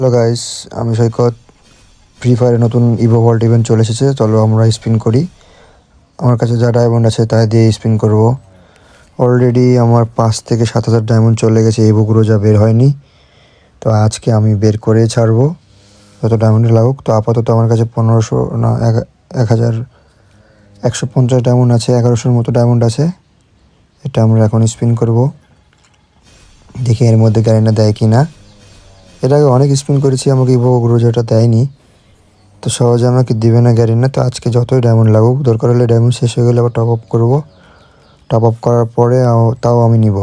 Hello guys, আমি সৈকত। Free ফায়ারে নতুন Ivo vault event চলে এসেছে। চলো আমরা স্পিন করি। আমার কাছে যা ডায়মন্ড আছে তাই দিয়ে স্পিন করব। অলরেডি আমার 5 থেকে 7 হাজার ডায়মন্ড চলে গেছে, ইভোগুলো যা বের হয়নি। তো আজকে আমি বের করে ছাড়বো যত ডায়মন্ড লাগুক। তো আপাতত আমার কাছে 1500 না 1150 ডায়মন্ড আছে, 1100-র মতো ডায়মন্ড আছে। এটা আমরা এখন স্পিন করব, দেখি এর মধ্যে গ্যারেন্টি দেয় কি না। এর আগে অনেক স্পিন করেছি, আমাকে ইভো যেটা দেয়নি, তো সহজে আমাকে দিবে না গ্যারেন্টি। তো আজকে যতই ডায়মন্ড লাগুক, দরকার হলে ডায়মন্ড শেষ হয়ে গেলে আবার টপ আপ করবো। টপ আপ করার পরে তাও আমি নিব,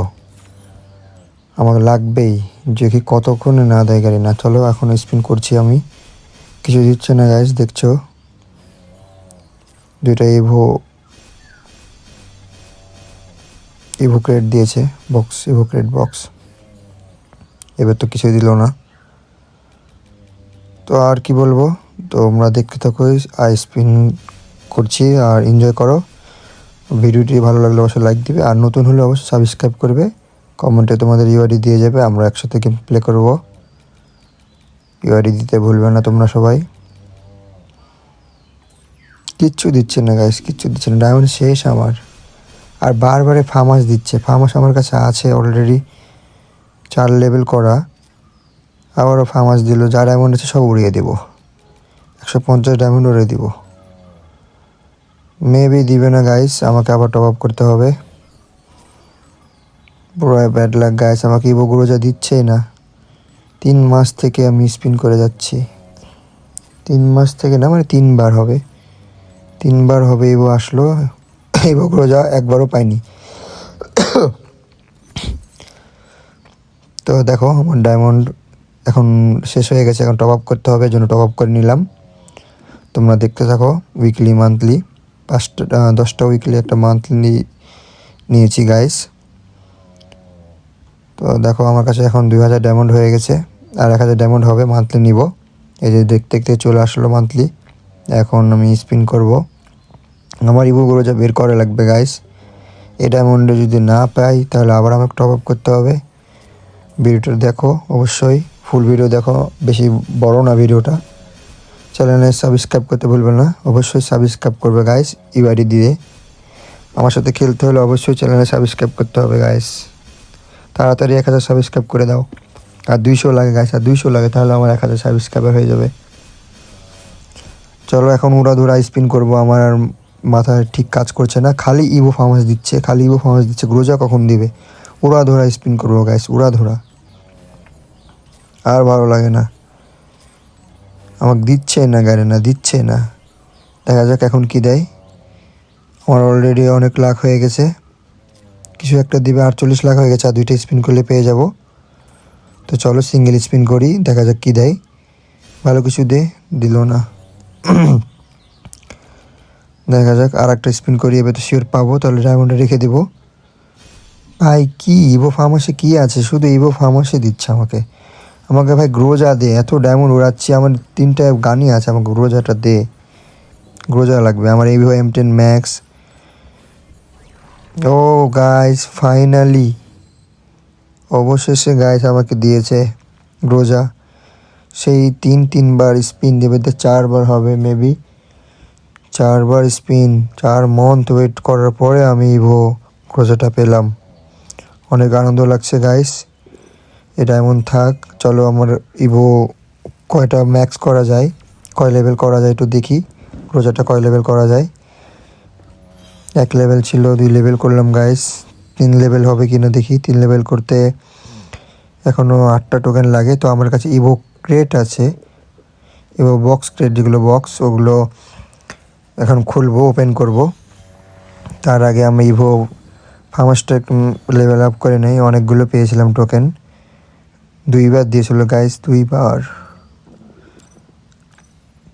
আমাকে লাগবেই। যে কি কতক্ষণে না দেয় গাড়ি না। চলো এখন স্পিন করছি আমি, কিছু দিচ্ছে না গাইস, দেখছো দুইটা ইভো ক্রেড দিয়েছে, ইভো ক্রেড বক্স। এবার তো কিছুই দিল না, তো আর কি বলবো। তো তোমরা দেখতে থাকো, আর স্পিন করছি আর এনজয় করো। ভিডিওটি ভালো লাগলে অবশ্যই লাইক দিবে, আর নতুন হলে অবশ্যই সাবস্ক্রাইব করবে। কমেন্টে তোমাদের ইউআইডি দিয়ে যাবে, আমরা একসাথে গেম প্লে করব। ইউআইডি দিতে ভুলবে না তোমরা সবাই। কিচ্ছু দিচ্ছে না গাইস, কিচ্ছু দিচ্ছে না। ডায়মন্ড শেষ আমার, আর বারবারে ফার্মাস দিচ্ছে। ফার্মাস আমার কাছে আছে অলরেডি 4 লেভেল করা, আবারও ফার্মাস দিল। যা ডায়মন্ড আছে সব উড়িয়ে দেবো, 150 ডায়মন্ড উড়িয়ে দিব। মেবি দিবে না গাইস, আমাকে আবার টপ আপ করতে হবে। পুরো ব্যাড লাক গাইস, আমাকে ইভোগুলো যা দিচ্ছেই না। 3 মাস থেকে আমি স্পিন করে যাচ্ছি। 3 মাস থেকে না, মানে 3বার হবে, 3বার হবে ইভো আসলো। ইভোগুলো যা একবারও পাইনি। তো দেখো আমার ডায়মন্ড এখন শেষ হয়ে গেছে, এখন টপ আপ করতে হবে, জন্য টপ আপ করে নিলাম। তোমরা দেখতে থাকো। উইকলি মান্থলি 10টা উইকলি, একটা মান্থলি নিয়েছি গাইস। তো দেখো আমার কাছে এখন 2000 ডায়মন্ড হয়ে গেছে, আর 1000 ডায়মন্ড হবে, মান্থলি নিব। এই যে দেখতে দেখতে চলে আসলো মান্থলি। এখন আমি স্পিন করব। আমার ইভোগুলো যা বের করে লাগবে গাইস। এই ডায়মন্ডে যদি না পাই তাহলে আবার আমাকে টপ আপ করতে হবে। ভিডিওটা দেখো অবশ্যই, ফুল ভিডিও দেখো, বেশি বড় না ভিডিওটা। চ্যানেলে সাবস্ক্রাইব করতে ভুলবে না, অবশ্যই সাবস্ক্রাইব করবে গাইস। ইউআইডি দিয়ে আমার সাথে খেলতে হলে অবশ্যই চ্যানেলে সাবস্ক্রাইব করতে হবে গাইস। তাড়াতাড়ি 1000 সাবস্ক্রাইব করে দাও। আর 200 লাগে গাইস, আর 200 লাগে, তাহলে আমার 1000 সাবস্ক্রাইবার হয়ে যাবে। চলো এখন উড়াধুরা স্পিন করব। আমার আর মাথায় ঠিক কাজ করছে না, খালি ইভো ফার্মাস দিচ্ছে, খালি ইভো ফার্মাস দিচ্ছে। গ্রোজা কখন দিবে? উড়াধুরা স্পিন করবো গাইস, উড়াধুরা। আর ভালো লাগে না, আমাকে দিচ্ছে না গাড়ি না, দিচ্ছে না। দেখা যাক এখন কি দেয়। আমার অলরেডি অনেক লাখ হয়ে গেছে, কিছু একটা দিবে। 48 লাখ হয়ে গেছে, আর 2টা স্পিন করলে পেয়ে যাব। তো চলো সিঙ্গেল স্পিন করি, দেখা যাক কি দেয়। ভালো কিছু দিল না। দেখা যাক আর একটা স্পিন করি, এবার তো শিওর পাবো, তাহলে ডায়মন্ডে রেখে দেবো। ভাই কি ইভো ফার্মাসে কি আছে? শুধু ইভো ফার্মাসে দিচ্ছে আমাকে। আমাকে ভাই গ্রোজা দে, এত ডায়মন্ড উড়াচ্ছি, আমার 3টা গানই আছে, আমাকে গ্রোজাটা দে। গ্রোজা লাগবে আমার, ইভো M10 ম্যাক্স। ও গাইস ফাইনালি, অবশেষে গাইস আমাকে দিয়েছে গ্রোজা। সেই তিনবার স্পিন দেবে, 4বার হবে মেবি। 4বার স্পিন, 4 মান্থ ওয়েট করার পরে আমি ইভো গ্রোজাটা পেলাম। অনেক আনন্দ লাগছে গাইস। এই ডায়মন্ড থাক। চলো আমার ইভো কয়টা ম্যাক্স করা যায়, কয় লেভেল করা যায় একটু দেখি। গ্রোজাটা কয় লেভেল করা যায়। 1 লেভেল ছিল, 2 লেভেল করলাম গাইস। 3 লেভেল হবে কিনা দেখি। 3 লেভেল করতে এখনও 8টা টোকেন লাগে। তো আমার কাছে ইভো ক্রেট আছে, ইভো বক্স ক্রেট, যেগুলো বক্স, ওগুলো এখন খুলবো, ওপেন করব। তার আগে আমি ইভো ফার্মাসটা লেভেল আপ করে নেই। অনেকগুলো পেয়েছিলাম টোকেন, 2বার দিয়েছিল গাইস,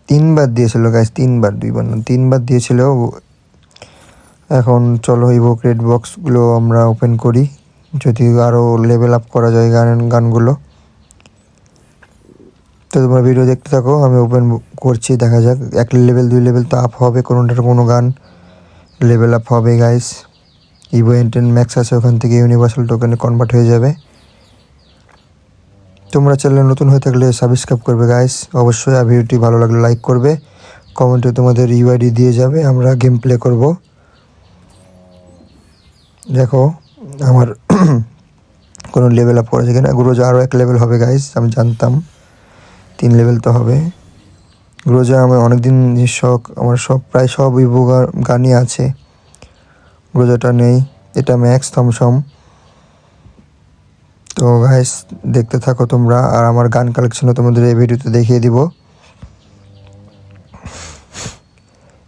3বার দিয়েছিল গাইস, 3বার, 2বার না 3বার দিয়েছিল। এখন চলো ইভো ক্রেট বক্সগুলো আমরা ওপেন করি, যদি আরও লেভেল আপ করা যায় গানগুলো। তো তোমরা ভিডিও দেখতে থাকো, আমি ওপেন করছি, দেখা যাক। 1 লেভেল 2 লেভেল তো আপ হবে, কোনোটার কোনো গান লেভেল আপ হবে গাইস। ইভো M10 ম্যাক্স আছে, ওখান থেকে ইউনিভার্সাল টোকেনে কনভার্ট হয়ে যাবে। তোমরা চ্যানেলে নতুন হয়ে থাকলে সাবস্ক্রাইব করবে গাইস অবশ্যই। আর ভিডিওটি ভালো লাগলে লাইক করবে, কমেন্টে তোমাদের ইউআইডি দিয়ে যাবে, আমরা গেম প্লে করব। দেখো আমার কোনো লেভেল আপ করেছে কিনা। গ্রোজা আরও 1 লেভেল হবে গাইস, আমি জানতাম 3 লেভেল তো হবে। গ্রোজা আমার অনেকদিন শখ, আমার প্রায় সব ইভো গানই আছে, গ্রোজাটা নেই। এটা ম্যাক্স থমসম। তো গাইস দেখতে থাকো তোমরা, আর আমার গান কালেকশনও তোমাদের এই ভিডিওতে দেখিয়ে দিব।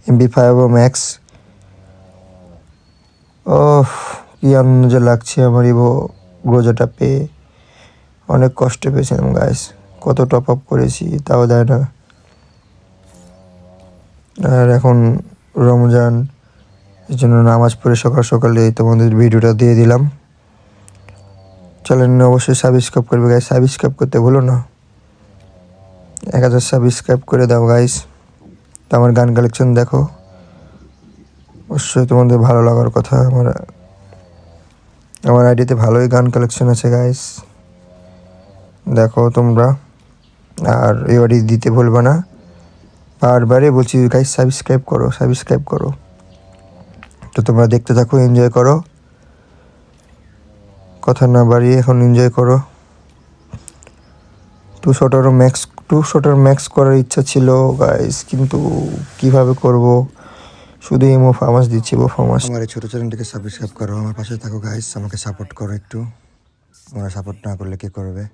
MP5 ও ম্যাক্স। ও কি আনন্দ যে লাগছে আমার ইভো গ্রোজাটা পেয়ে, অনেক কষ্টে পেয়েছিলাম গাইস, কত টপ আপ করেছি তাও দেয় না। আর এখন রমজান, এই জন্য নামাজ পড়ে সকাল সকালে তোমাদের ভিডিওটা দিয়ে দিলাম। চ্যানেল অবশ্যই সাবস্ক্রাইব করবে গাইস, সাবস্ক্রাইব করতে ভুলো না। 1000 সাবস্ক্রাইব করে দাও গাইস। তো আমার গান কালেকশন দেখো, অবশ্যই তোমাদের ভালো লাগার কথা। আমার আইডিতে ভালোই গান কালেকশন আছে গাইস, দেখো তোমরা। আর এবারই দিতে ভুলবে না, বারবারই বলছি গাইস সাবস্ক্রাইব করো, সাবস্ক্রাইব করো। তো তোমরা দেখতে থাকো, এনজয় করো, কথা না বাড়িয়ে এখন এনজয় করো। 2 শটার ম্যাক্স করার ইচ্ছা ছিল গাইস, কিন্তু কিভাবে করব, শুধু ইমো ফামাস দিচ্ছি, ফামাস। আমার এই ছোটো চ্যানেলটিকে সাবস্ক্রাইব করো, আমার পাশে থাকো গাইস, আমাকে সাপোর্ট করো একটু। তোমরা সাপোর্ট না করলে কে করবে।